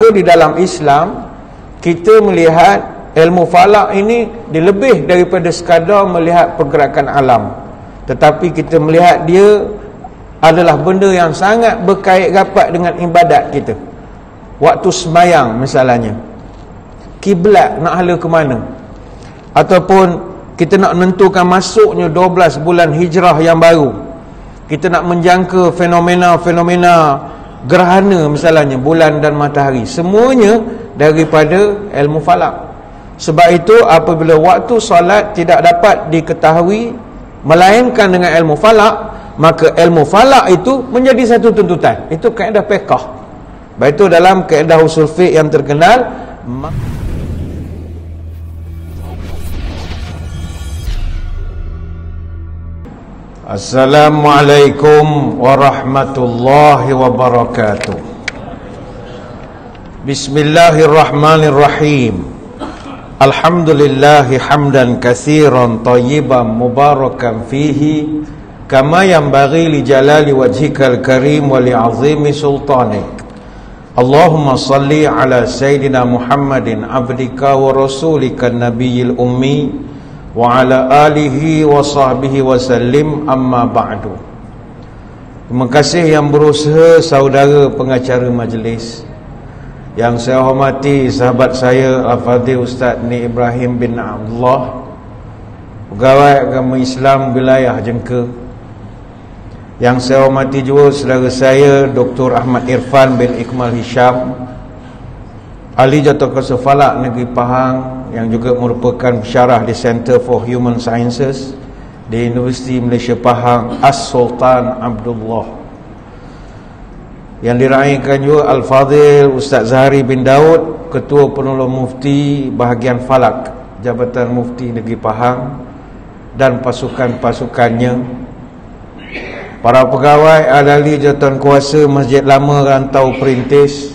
itu di dalam Islam kita melihat ilmu falak ini lebih daripada sekadar melihat pergerakan alam, tetapi kita melihat dia adalah benda yang sangat berkait rapat dengan ibadat kita. Waktu sembahyang misalnya, kiblat nak hala ke mana, ataupun kita nak menentukan masuknya 12 bulan hijrah yang baru, kita nak menjangka fenomena-fenomena gerhana misalnya, bulan dan matahari, semuanya daripada ilmu falak. Sebab itu apabila waktu solat tidak dapat diketahui melainkan dengan ilmu falak, maka ilmu falak itu menjadi satu tuntutan. Itu kaedah fiqh. Baik, itu dalam kaedah usul fiqh yang terkenal. Assalamualaikum warahmatullahi wabarakatuh. Bismillahirrahmanirrahim. Alhamdulillahi hamdan katsiran thayyiban mubarakan fihi kama yanbaghi li jalali wajhikal karim wa li 'azimi sultanik. Allahumma salli ala sayyidina Muhammadin abdika wa rasulika nabiyil ummi wa ala alihi wa sahbihi wa sallim, amma ba'du. Terima kasih yang berusaha saudara pengacara majlis. Yang saya hormati sahabat saya Al-Fadhil Ustaz Ni Ibrahim bin Abdullah, pegawai agama Islam wilayah Jengka. Yang saya hormati juga saudara saya Dr. Ahmad Irfan bin Ikmal Hisham, ahli Jatuh Falak Negeri Pahang, yang juga merupakan pensyarah di Center for Human Sciences di Universiti Malaysia Pahang, As-Sultan Abdullah. Yang diraihkan juga Al-Fadhil Ustaz Zahari bin Daud, Ketua Penolong Mufti Bahagian Falak Jabatan Mufti Negeri Pahang, dan pasukan-pasukannya, para pegawai ahli jawatan kuasa Masjid Lama Rantau Perintis,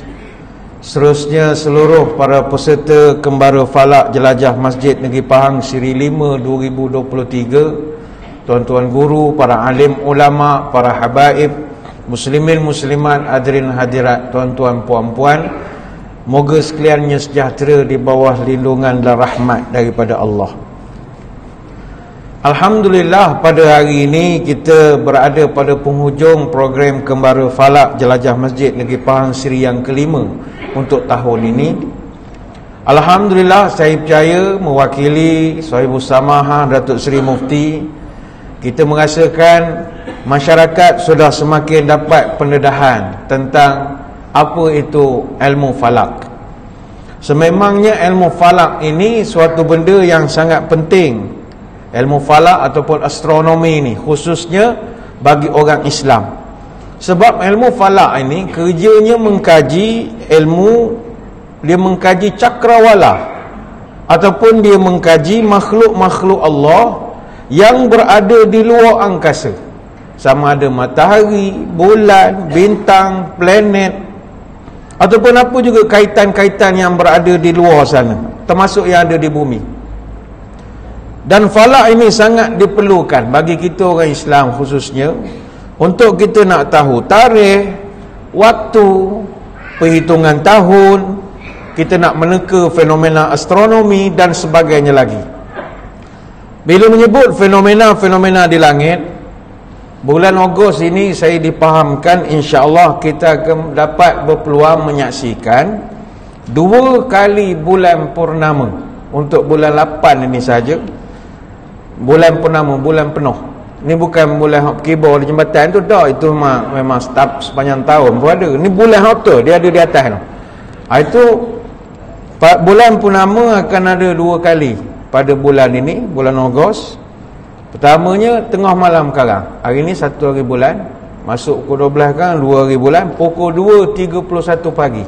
seterusnya seluruh para peserta Kembara Falak Jelajah Masjid Negeri Pahang Siri 5 2023, tuan-tuan guru, para alim ulama, para habaib, muslimin muslimat, hadirin hadirat, tuan-tuan puan-puan, moga sekaliannya sejahtera di bawah lindungan dan rahmat daripada Allah. Alhamdulillah, pada hari ini kita berada pada penghujung program Kembara Falak Jelajah Masjid Negeri Pahang siri yang kelima untuk tahun ini. Alhamdulillah, saya percaya mewakili Sahibul Samahah Datuk Seri Mufti, kita merasakan masyarakat sudah semakin dapat pendedahan tentang apa itu ilmu falak. Sememangnya ilmu falak ini suatu benda yang sangat penting. Ilmu falak ataupun astronomi ini khususnya bagi orang Islam. Sebab ilmu falak ini kerjanya mengkaji ilmu, dia mengkaji cakrawala ataupun dia mengkaji makhluk-makhluk Allah yang berada di luar angkasa. Sama ada matahari, bulan, bintang, planet, ataupun apa juga kaitan-kaitan yang berada di luar sana, termasuk yang ada di bumi. Dan falak ini sangat diperlukan bagi kita orang Islam khususnya, untuk kita nak tahu tarikh, waktu, perhitungan tahun, kita nak meneka fenomena astronomi dan sebagainya lagi. Bila menyebut fenomena-fenomena di langit, bulan Ogos ini saya dipahamkan insya-Allah kita akan dapat berpeluang menyaksikan 2 kali bulan purnama. Untuk bulan 8 ini saja, bulan purnama, bulan penuh. Ini bukan bulan kibor di jembatan tu dah, itu memang setiap sepanjang tahun pun ada. Ini bulan hotel, dia ada di atas tu. Itu bulan purnama akan ada 2 kali pada bulan ini, bulan Ogos. Pertamanya tengah malam sekarang. Hari ini 1 hari bulan, masuk pukul 12 kan, 2 hari bulan, pukul 2.31 pagi.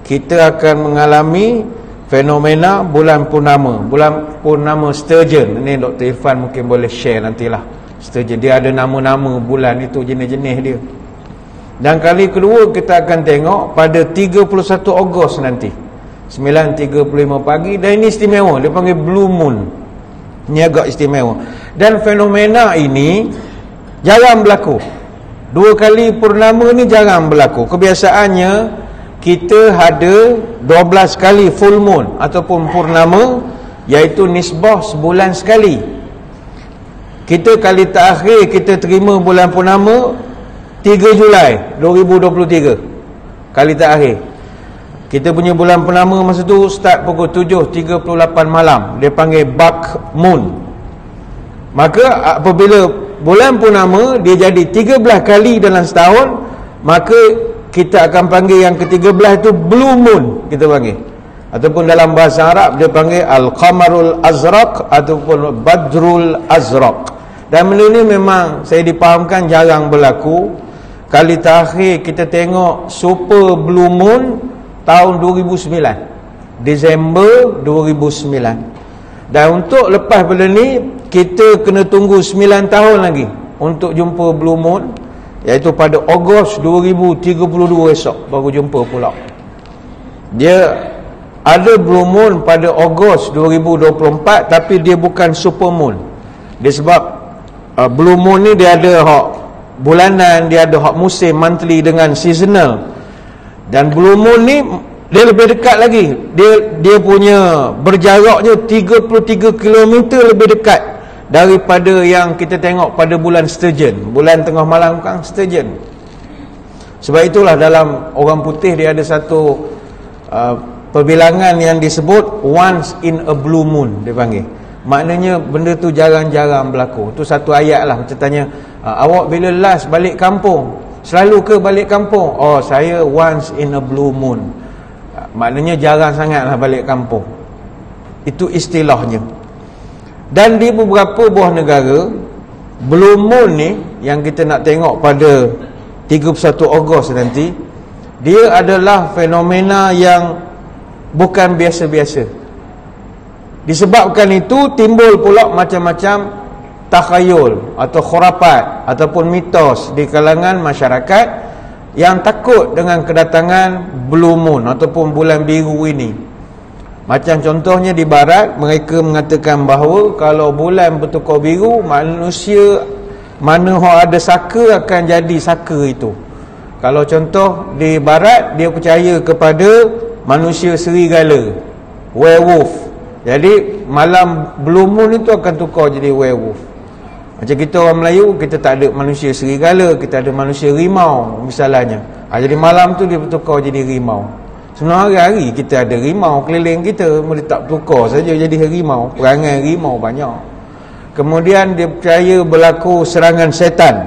Kita akan mengalami fenomena bulan purnama. Bulan purnama Sturgeon. Ini Dr. Irfan mungkin boleh share nantilah. Sturgeon, dia ada nama-nama bulan itu, jenis-jenis dia. Dan kali kedua kita akan tengok pada 31 Ogos nanti, 9.35 pagi. Dan ini istimewa, dia panggil Blue Moon. Ini agak istimewa. Dan fenomena ini jarang berlaku. 2 kali purnama ni jarang berlaku. Kebiasaannya kita ada 12 kali full moon ataupun purnama, iaitu nisbah sebulan sekali. Kita kali terakhir kita terima bulan purnama 3 Julai 2023. Kali terakhir kita punya bulan purnama masa tu start pukul 7.38 malam. Dia panggil Buck Moon. Maka apabila bulan purnama dia jadi 13 kali dalam setahun, maka kita akan panggil yang ke-13 itu Blue Moon, kita panggil. Ataupun dalam bahasa Arab dia panggil Al-Qamarul Azraq ataupun Badrul Azraq. Dan benda ni memang saya dipahamkan jarang berlaku. Kali terakhir kita tengok Super Blue Moon tahun 2009, Disember 2009. Dan untuk lepas pada ni kita kena tunggu 9 tahun lagi untuk jumpa Blue Moon, iaitu pada Ogos 2032 esok baru jumpa pula. Dia ada Blue Moon pada Ogos 2024, tapi dia bukan Super Moon. Dia sebab Blue Moon ni dia ada hak bulanan, dia ada hak musim, monthly dengan seasonal. Dan Blue Moon ni dia lebih dekat lagi. Dia punya berjaraknya 33 km lebih dekat daripada yang kita tengok pada bulan Sturgeon, bulan tengah malam kan Sturgeon. Sebab itulah dalam orang putih dia ada satu perbilangan yang disebut once in a blue moon, dia panggil. Maknanya benda tu jarang-jarang berlaku. Tu satu ayat lah. Macam tanya, awak bila last balik kampung? Selalu ke balik kampung? Oh, saya once in a blue moon. Maknanya jarang sangat lah balik kampung. Itu istilahnya. Dan di beberapa buah negara, Blue Moon ni yang kita nak tengok pada 31 Ogos nanti, dia adalah fenomena yang bukan biasa-biasa. Disebabkan itu timbul pula macam-macam takhayul atau khurafat ataupun mitos di kalangan masyarakat yang takut dengan kedatangan Blue Moon ataupun bulan biru ini. Macam contohnya di barat, mereka mengatakan bahawa kalau bulan bertukar biru, manusia mana yang ada saka akan jadi saka itu. Kalau contoh di barat, dia percaya kepada manusia serigala, werewolf. Jadi malam Blue Moon itu akan tukar jadi werewolf. Macam kita orang Melayu, kita tak ada manusia serigala, kita ada manusia rimau misalnya. Jadi malam tu dia bertukar jadi rimau. Sebenarnya hari-hari kita ada rimau keliling kita, dia tak tukar saja jadi harimau. Perangai rimau banyak. Kemudian dia percaya berlaku serangan setan,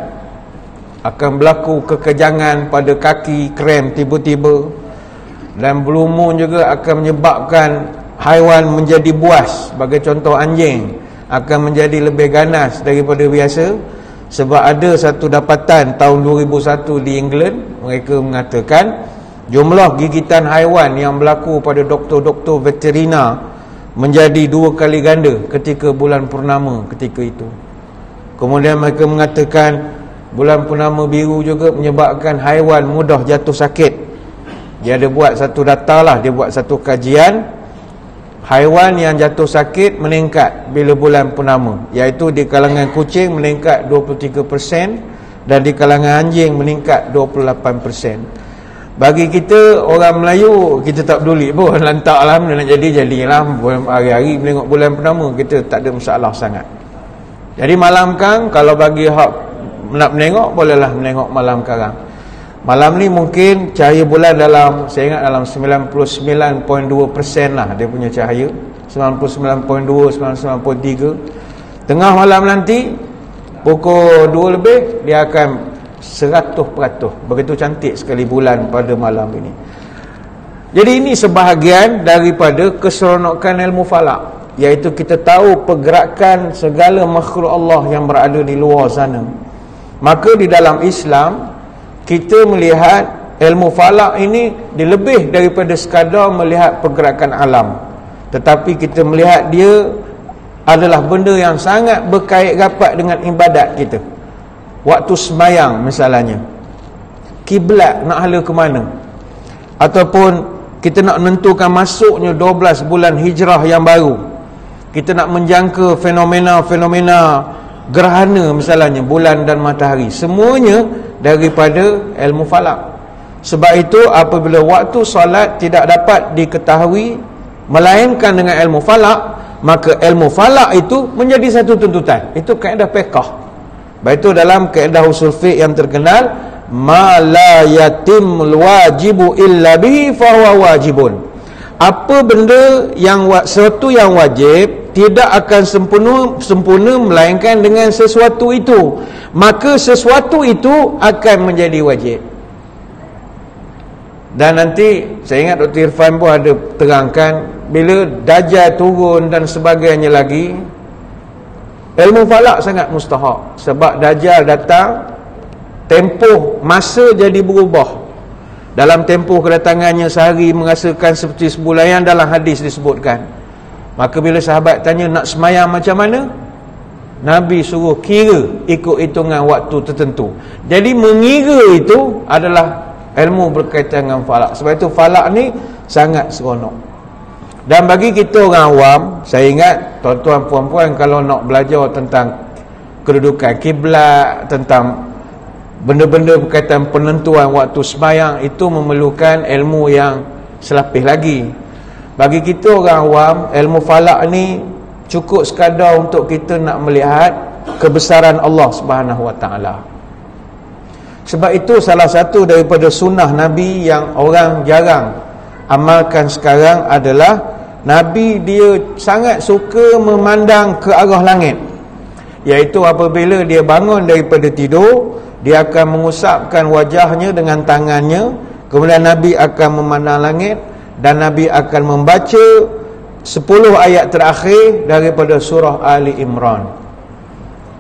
akan berlaku kekejangan pada kaki, krem tiba-tiba. Dan Blue Moon juga akan menyebabkan haiwan menjadi buas. Sebagai contoh, anjing akan menjadi lebih ganas daripada biasa. Sebab ada satu dapatan tahun 2001 di England, mereka mengatakan jumlah gigitan haiwan yang berlaku pada doktor-doktor veterina menjadi 2 kali ganda ketika bulan purnama ketika itu. Kemudian mereka mengatakan bulan purnama biru juga menyebabkan haiwan mudah jatuh sakit. Dia ada buat satu data lah, dia buat satu kajian. Haiwan yang jatuh sakit meningkat bila bulan purnama, iaitu di kalangan kucing meningkat 23% dan di kalangan anjing meningkat 28%. Bagi kita orang Melayu, kita tak peduli pun, lantaklah nak jadilah hari-hari menengok bulan purnama, kita tak ada masalah sangat. Jadi malam kan, kalau bagi hak nak menengok, bolehlah menengok malam karang. Malam ni mungkin cahaya bulan dalam, saya ingat dalam 99.2% lah dia punya cahaya, 99.2, 99.3. Tengah malam nanti pukul 2 lebih dia akan 100%. Begitu cantik sekali bulan pada malam ini. Jadi ini sebahagian daripada keseronokan ilmu falak, iaitu kita tahu pergerakan segala makhluk Allah yang berada di luar sana. Maka di dalam Islam kita melihat ilmu falak ini lebih daripada sekadar melihat pergerakan alam, tetapi kita melihat dia adalah benda yang sangat berkait rapat dengan ibadat kita. Waktu sembahyang misalnya, kiblat nak hala ke mana, ataupun kita nak menentukan masuknya 12 bulan hijrah yang baru, kita nak menjangka fenomena-fenomena gerhana misalnya, bulan dan matahari, semuanya daripada ilmu falak. Sebab itu apabila waktu solat tidak dapat diketahui melainkan dengan ilmu falak, maka ilmu falak itu menjadi satu tuntutan. Itu kaedah fiqh. Baik itu dalam kaedah usul fiqh yang terkenal, ma la yatimul wajibu illa bihi fa huwa wajibun. Apa benda yang sesuatu yang wajib tidak akan sempurna melainkan dengan sesuatu itu, maka sesuatu itu akan menjadi wajib. Dan nanti saya ingat Dr. Irfan pun ada terangkan, bila Dajjal turun dan sebagainya lagi, ilmu falak sangat mustahak. Sebab Dajjal datang, tempoh masa jadi berubah. Dalam tempoh kedatangannya sehari merasakan seperti sebulan, yang dalam hadis disebutkan. Maka bila sahabat tanya nak semayang macam mana, Nabi suruh kira ikut hitungan waktu tertentu. Jadi mengira itu adalah ilmu berkaitan dengan falak. Sebab itu falak ni sangat seronok. Dan bagi kita orang awam, saya ingat tuan-tuan puan-puan kalau nak belajar tentang kedudukan kiblat, tentang benda-benda berkaitan penentuan waktu sembahyang, itu memerlukan ilmu yang selapis lagi. Bagi kita orang awam, ilmu falak ni cukup sekadar untuk kita nak melihat kebesaran Allah Subhanahu Wa Taala. Sebab itu salah satu daripada sunnah Nabi yang orang jarang amalkan sekarang adalah Nabi dia sangat suka memandang ke arah langit. Iaitu apabila dia bangun daripada tidur, dia akan mengusapkan wajahnya dengan tangannya, kemudian Nabi akan memandang langit dan Nabi akan membaca 10 ayat terakhir daripada surah Ali Imran.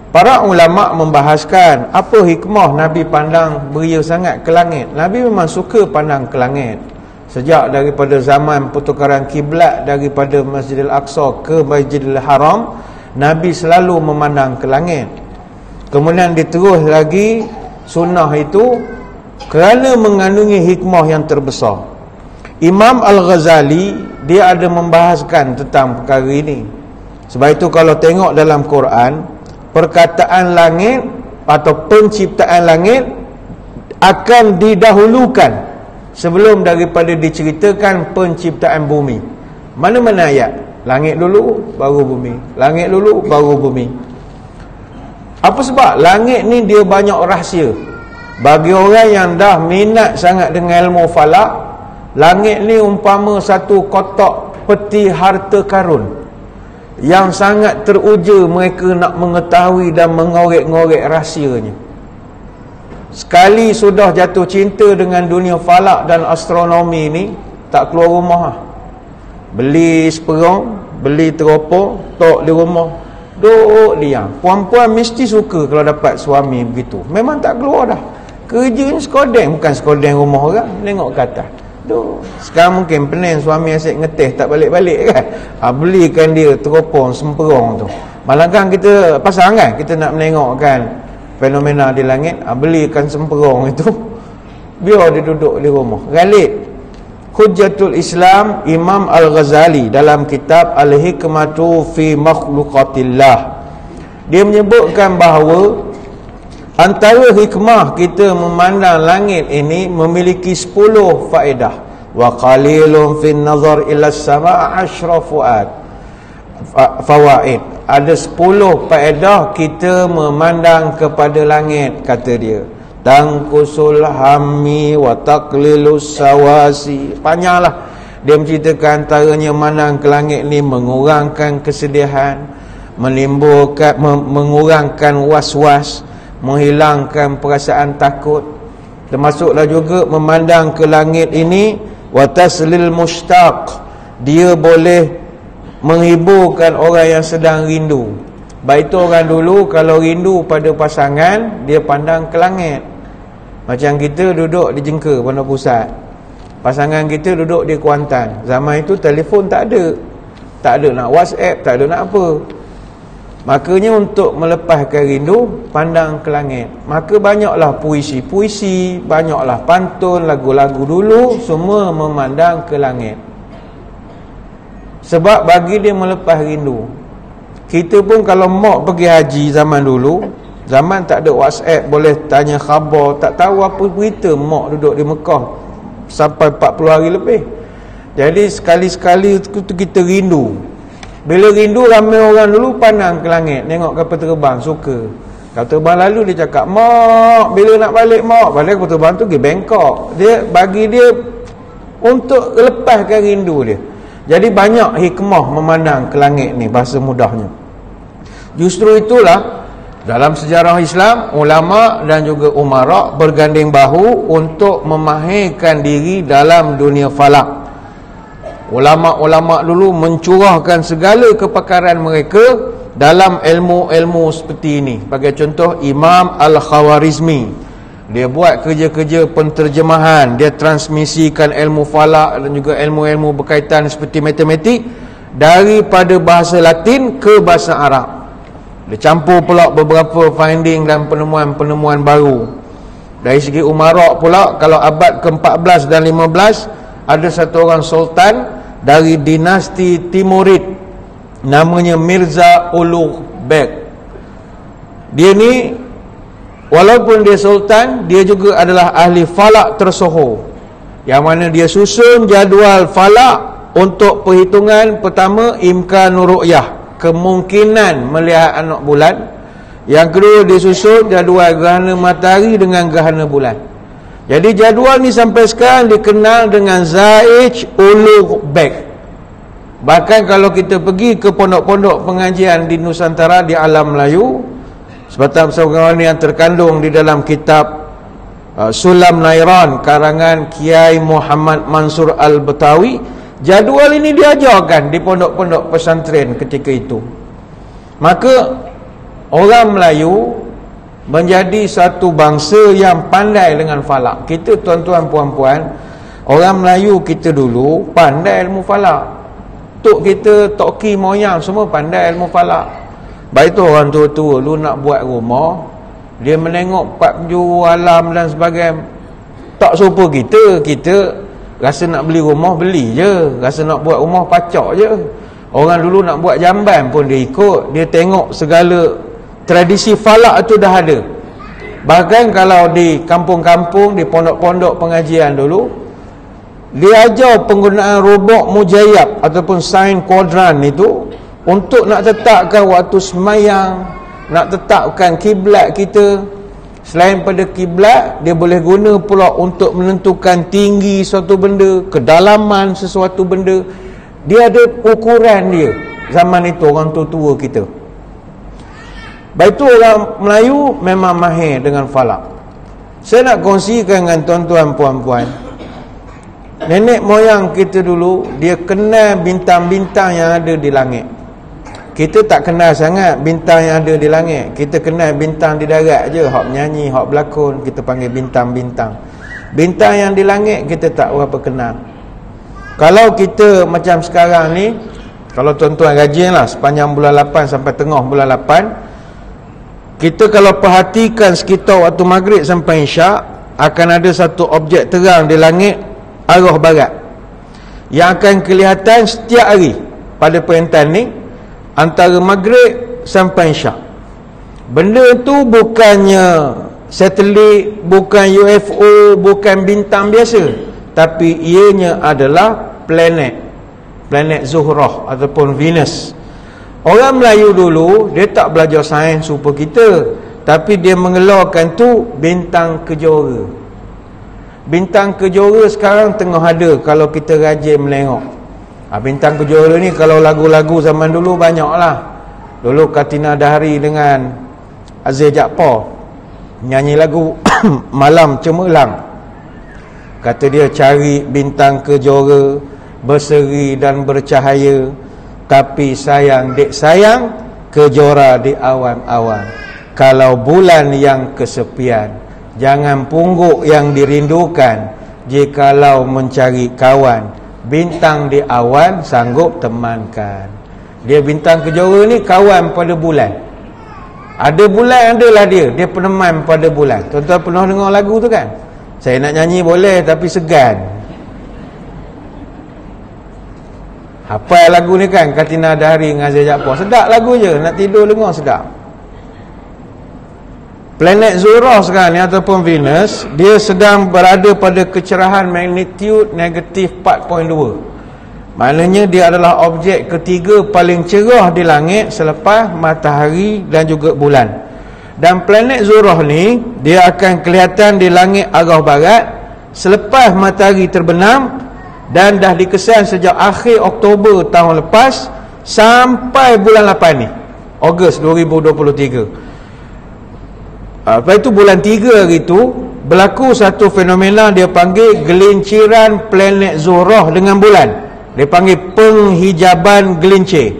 Para ulama' membahaskan apa hikmah Nabi pandang beria sangat ke langit. Nabi memang suka pandang ke langit. Sejak daripada zaman pertukaran kiblat daripada Masjidil Aqsa ke Masjidil Haram, Nabi selalu memandang ke langit. Kemudian diterus lagi sunnah itu kerana mengandungi hikmah yang terbesar. Imam Al-Ghazali dia ada membahaskan tentang perkara ini. Sebab itu kalau tengok dalam Quran, perkataan langit atau penciptaan langit akan didahulukan sebelum daripada diceritakan penciptaan bumi. Mana-mana ayat, langit dulu baru bumi, langit dulu baru bumi. Apa sebab? Langit ni dia banyak rahsia. Bagi orang yang dah minat sangat dengan ilmu falak, langit ni umpama satu kotak peti harta karun yang sangat teruja mereka nak mengetahui dan mengorek-ngorek rahsianya. Sekali sudah jatuh cinta dengan dunia falak dan astronomi ni, tak keluar rumah. Beli seperong, beli teropong, tok di rumah, duduk diam. Puan-puan mesti suka kalau dapat suami begitu. Memang tak keluar dah. Kerja ni sekodeng, bukan sekodeng rumah orang, tengok ke atas. Sekarang mungkin pening suami asyik ngeteh tak balik-balik kan. Belikan dia teropong semperong tu. Malangkan kita pasang kan, kita nak menengokkan fenomena di langit, belikan semperong itu, biar dia duduk di rumah. Ghalib Hujjatul Islam Imam Al-Ghazali dalam kitab Al-Hikmatu fi Makhluqatillah, dia menyebutkan bahawa antara hikmah kita memandang langit ini memiliki 10 faedah. Wa qalilun fin nazar ila as-sama' fawaid. Ada 10 faedah kita memandang kepada langit, kata dia. Tangkusul hammi wa taqlilus sawasi. Panjanglah dia menceritakan antaranya memandang ke langit ni mengurangkan kesedihan, mengurangkan was-was, menghilangkan perasaan takut. Termasuklah juga memandang ke langit ini wa taslil mushtaq, dia boleh menghiburkan orang yang sedang rindu. Baik itu orang dulu kalau rindu pada pasangan, dia pandang ke langit. Macam kita duduk di Jengka, Pondok Pusat, pasangan kita duduk di Kuantan. Zaman itu telefon tak ada, tak ada nak WhatsApp, tak ada nak apa. Makanya untuk melepaskan rindu, pandang ke langit. Maka banyaklah puisi-puisi, banyaklah pantun, lagu-lagu dulu, semua memandang ke langit. Sebab bagi dia melepas rindu. Kita pun kalau mak pergi haji zaman dulu, Zaman tak ada WhatsApp, boleh tanya khabar, tak tahu apa berita. Mak duduk di Mekah sampai 40 hari lebih. Jadi sekali-sekali kita rindu. Bila rindu, ramai orang dulu pandang ke langit, tengok kapal terbang, suka. Kapal terbang lalu dia cakap, mak, bila nak balik mak? Balik kapal terbang tu pergi Bangkok. Dia bagi dia untuk lepaskan rindu dia. Jadi banyak hikmah memandang ke langit ni, bahasa mudahnya. Justru itulah dalam sejarah Islam, ulama dan juga umara berganding bahu untuk memahirkan diri dalam dunia falak. Ulama-ulama dulu mencurahkan segala kepakaran mereka dalam ilmu-ilmu seperti ini. Bagi contoh, Imam Al-Khawarizmi, dia buat kerja-kerja penterjemahan, dia transmisikan ilmu falak dan juga ilmu-ilmu berkaitan seperti matematik daripada bahasa Latin ke bahasa Arab. Dia campur pula beberapa finding dan penemuan-penemuan baru. Dari segi umarak pula, kalau abad ke-14 dan 15, ada satu orang sultan dari dinasti Timurid, namanya Mirza Ulugh Beg. Dia ni, walaupun dia sultan, dia juga adalah ahli falak tersohor, yang mana dia susun jadual falak untuk perhitungan pertama, imkanur ru'yah, kemungkinan melihat anak bulan. Yang kedua, dia susun jadual gerhana matahari dengan gerhana bulan. Jadi jadual ni sampai sekarang dikenal dengan Zaij Ulugh Beg. Bahkan kalau kita pergi ke pondok-pondok pengajian di Nusantara, di alam Melayu, sebagaimana yang terkandung di dalam kitab Sulam Nairan karangan Kiai Muhammad Mansur Al-Betawi, jadual ini diajarkan di pondok-pondok pesantren ketika itu. Maka orang Melayu menjadi satu bangsa yang pandai dengan falak. Kita tuan-tuan puan-puan, orang Melayu kita dulu pandai ilmu falak. Tok kita, toki moyang semua pandai ilmu falak. Baik tu orang tua-tua dulu nak buat rumah, dia menengok 4 penjuru alam dan sebagainya. Tak serupa kita rasa nak beli rumah, beli je. Rasa nak buat rumah, pacak je. Orang dulu nak buat jamban pun dia ikut. Dia tengok segala tradisi falak tu dah ada. Bahkan kalau di kampung-kampung, di pondok-pondok pengajian dulu, dia ajar penggunaan robot mujayyab ataupun sain kuadran itu untuk nak tetapkan waktu semayang, nak tetapkan kiblat kita. Selain pada kiblat, dia boleh guna pula untuk menentukan tinggi suatu benda, kedalaman sesuatu benda. Dia ada ukuran dia. Zaman itu orang tua-tua kita. Baik tu orang Melayu memang mahir dengan falak. Saya nak kongsikan dengan tuan-tuan puan-puan, nenek moyang kita dulu, dia kenal bintang-bintang yang ada di langit. Kita tak kenal sangat bintang yang ada di langit. Kita kenal bintang di darat je. Hak menyanyi, hak berlakon, kita panggil bintang-bintang. Bintang yang di langit kita tak berapa kenal. Kalau kita macam sekarang ni, kalau tuan-tuan rajin lah, sepanjang bulan 8 sampai tengah bulan 8, kita kalau perhatikan sekitar waktu maghrib sampai isyak, akan ada satu objek terang di langit arah barat yang akan kelihatan setiap hari pada perintan ni, antara maghrib sampai isyak. Benda tu bukannya satelit, bukan UFO, bukan bintang biasa, tapi ianya adalah planet Zuhrah ataupun Venus. Orang Melayu dulu, dia tak belajar sains serupa kita, tapi dia mengeluarkan tu bintang kejora. Bintang kejora sekarang tengah ada kalau kita rajin menengok. Bintang kejora ni kalau lagu-lagu zaman dulu banyak lah. Dulu Katina Dahari dengan Aziz Jaafar nyanyi lagu Malam Cemerlang. Kata dia, cari bintang kejora, berseri dan bercahaya, tapi sayang dek sayang, kejora di awan-awan. Kalau bulan yang kesepian, jangan pungguk yang dirindukan. Jikalau mencari kawan, bintang di awan sanggup temankan. Dia bintang kejora ni kawan pada bulan. Ada bulan adalah dia peneman pada bulan. Tuan-tuan pernah dengar lagu tu kan? Saya nak nyanyi boleh tapi segan. Hafal lagu ni kan, Katina Dahari dengan Aziz Jaafar. Sedap lagu je, nak tidur dengar sedap. Planet Zuhrah sekarang ni ataupun Venus, dia sedang berada pada kecerahan magnitude negatif 4.2. Maknanya dia adalah objek ketiga paling cerah di langit selepas matahari dan juga bulan. Dan planet Zuhrah ni dia akan kelihatan di langit arah barat selepas matahari terbenam, dan dah dikesan sejak akhir Oktober tahun lepas sampai bulan 8 ni, Ogos 2023. Lepas itu bulan 3 hari tu berlaku satu fenomena dia panggil gelinciran planet Zuhrah dengan bulan. Dia panggil penghijaban gelincir.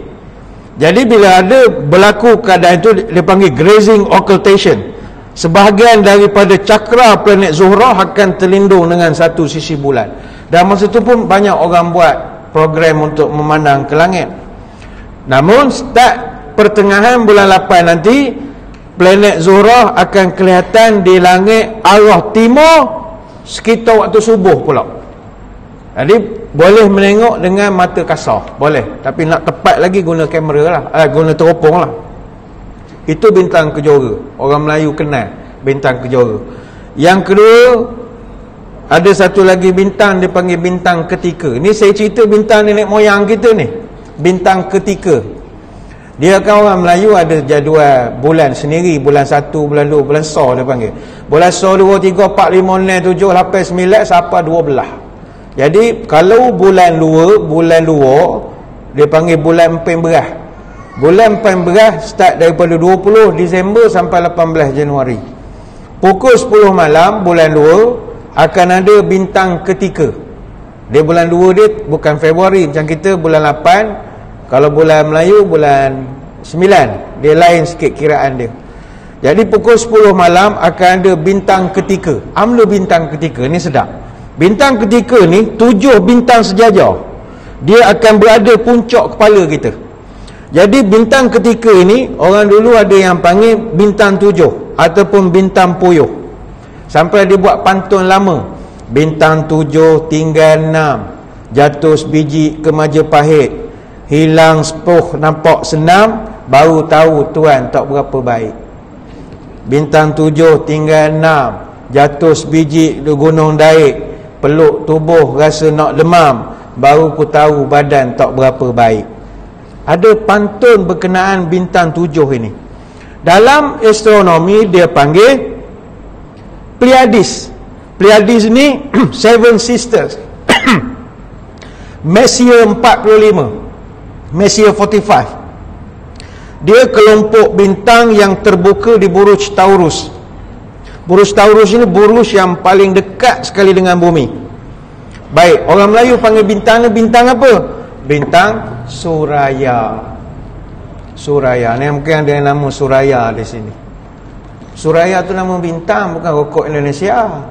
Jadi bila ada berlaku keadaan itu, dia panggil grazing occultation. Sebahagian daripada cakra planet Zuhrah akan terlindung dengan satu sisi bulan. Dan masa itu pun banyak orang buat program untuk memandang ke langit. Namun start pertengahan bulan 8 nanti, planet Zuhrah akan kelihatan di langit arah timur sekitar waktu subuh pula. Jadi boleh menengok dengan mata kasar, boleh. Tapi nak tepat lagi guna kamera lah, guna teropong lah. Itu bintang kejora. Orang Melayu kenal bintang kejora. Yang kedua, ada satu lagi bintang dipanggil bintang ketika. Ni saya cerita bintang nenek moyang kita ni, bintang ketika. Dia kan orang Melayu ada jadual bulan sendiri, bulan 1, bulan 2, bulan So dia panggil. Bulan So 2, 3, 4, 5, 6, 7, 8, 9 sampai 12. Jadi kalau bulan 2 dia panggil bulan Empen Berah. Bulan Empen Berah start daripada 20 Disember sampai 18 Januari. Pukul 10 malam bulan 2 akan ada bintang ketika. Dia bulan 2 dia bukan Februari macam kita, bulan 8. Kalau bulan Melayu bulan 9, dia lain sikit kiraan dia. Jadi pukul 10 malam akan ada bintang ketika. Amla bintang ketika ni sedap. Bintang ketika ni 7 bintang sejajar. Dia akan berada puncak kepala kita. Jadi bintang ketika ini orang dulu ada yang panggil bintang 7 ataupun bintang puyuh. Sampai dia buat pantun lama. Bintang 7 tinggal 6, jatuh sebiji ke Majapahit. Hilang sepuh nampak senam, baru tahu tuan tak berapa baik. Bintang 7 tinggal 6, jatuh sebiji di Gunung Daik. Peluk tubuh rasa nak demam, baru ku tahu badan tak berapa baik. Ada pantun berkenaan bintang 7 ini. Dalam astronomi dia panggil Pleiades. Pleiades ni Seven Sisters. Messier 45, Messier 45. Dia kelompok bintang yang terbuka di buruj Taurus. Buruj Taurus ini buruj yang paling dekat sekali dengan bumi. Baik, orang Melayu panggil bintang ni bintang apa? Bintang Suraya. Suraya ni mungkin ada nama Suraya di sini. Suraya tu nama bintang, bukan rokok Indonesia.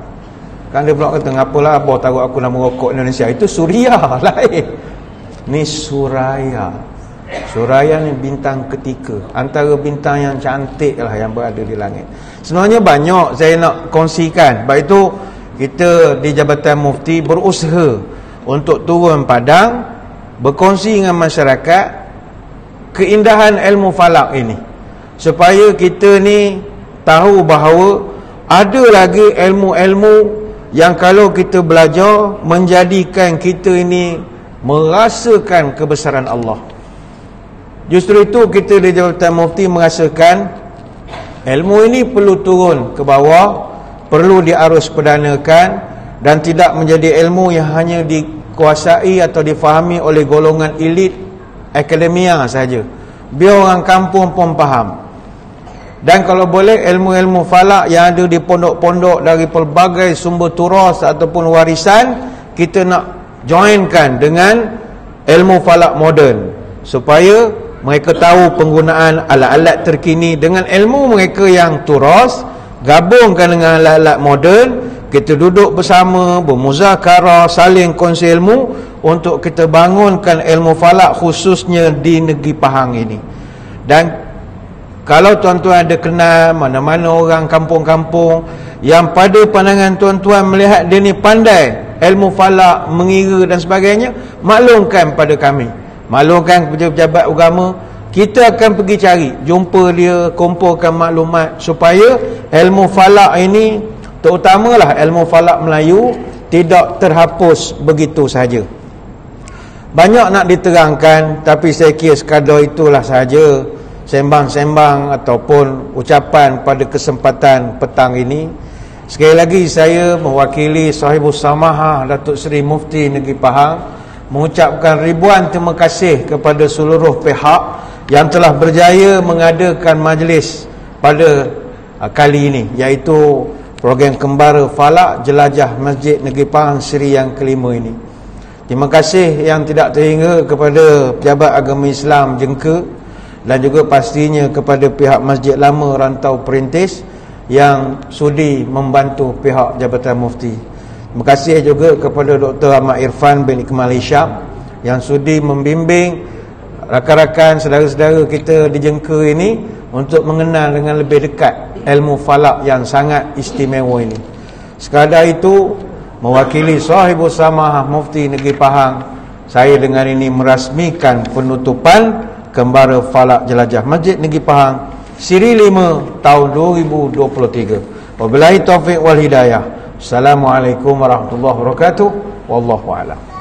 Kan dia pula kata, ngapalah abah taruh aku nama rokok Indonesia. Itu Suria lain. Ni Suraya. Suraya ni bintang ketika, antara bintang yang cantik lah yang berada di langit. Sebenarnya banyak saya nak kongsikan. Sebab itu kita di Jabatan Mufti berusaha untuk turun padang, berkongsi dengan masyarakat keindahan ilmu falak ini, supaya kita ni tahu bahawa ada lagi ilmu-ilmu yang kalau kita belajar menjadikan kita ini merasakan kebesaran Allah. Justru itu kita di Jabatan Mufti merasakan ilmu ini perlu turun ke bawah, perlu diarus perdanakan, dan tidak menjadi ilmu yang hanya dikuasai atau difahami oleh golongan elit akademia saja. Biar orang kampung pun faham. Dan kalau boleh ilmu-ilmu falak yang ada di pondok-pondok dari pelbagai sumber turas ataupun warisan, kita nak joinkan dengan ilmu falak moden, supaya mereka tahu penggunaan alat-alat terkini dengan ilmu mereka yang turas, gabungkan dengan alat-alat moden. Kita duduk bersama, bermuzakarah, saling kongsi ilmu untuk kita bangunkan ilmu falak khususnya di negeri Pahang ini. Dan kalau tuan-tuan ada kenal mana-mana orang kampung-kampung yang pada pandangan tuan-tuan melihat dia ni pandai ilmu falak, mengira dan sebagainya, maklumkan pada kami, maklumkan pejabat agama, kita akan pergi cari, jumpa dia, kumpulkan maklumat supaya ilmu falak ini, terutamalah ilmu falak Melayu, tidak terhapus begitu sahaja. Banyak nak diterangkan, tapi saya kira sekadar itulah sahaja sembang-sembang ataupun ucapan pada kesempatan petang ini. Sekali lagi saya mewakili Sahibus Samahah Datuk Seri Mufti Negeri Pahang mengucapkan ribuan terima kasih kepada seluruh pihak yang telah berjaya mengadakan majlis pada kali ini, iaitu program Kembara Falak Jelajah Masjid Negeri Pahang Seri yang kelima ini. Terima kasih yang tidak terhingga kepada Pejabat Agama Islam Jengka dan juga pastinya kepada pihak Masjid Lama Rantau Perintis yang sudi membantu pihak Jabatan Mufti. Terima kasih juga kepada Dr. Ahmad Irfan bin Ikmal Hisham yang sudi membimbing rakan-rakan saudara-saudara kita di Jengka ini untuk mengenal dengan lebih dekat ilmu falak yang sangat istimewa ini. Sekadar itu, mewakili Sahibus Samahah Mufti Negeri Pahang, saya dengan ini merasmikan penutupan Kembara Falak Jelajah Masjid Negeri Pahang Siri 5 tahun 2023. Wabillahi taufiq wal hidayah. Assalamualaikum warahmatullahi wabarakatuh. Wallahu a'lam.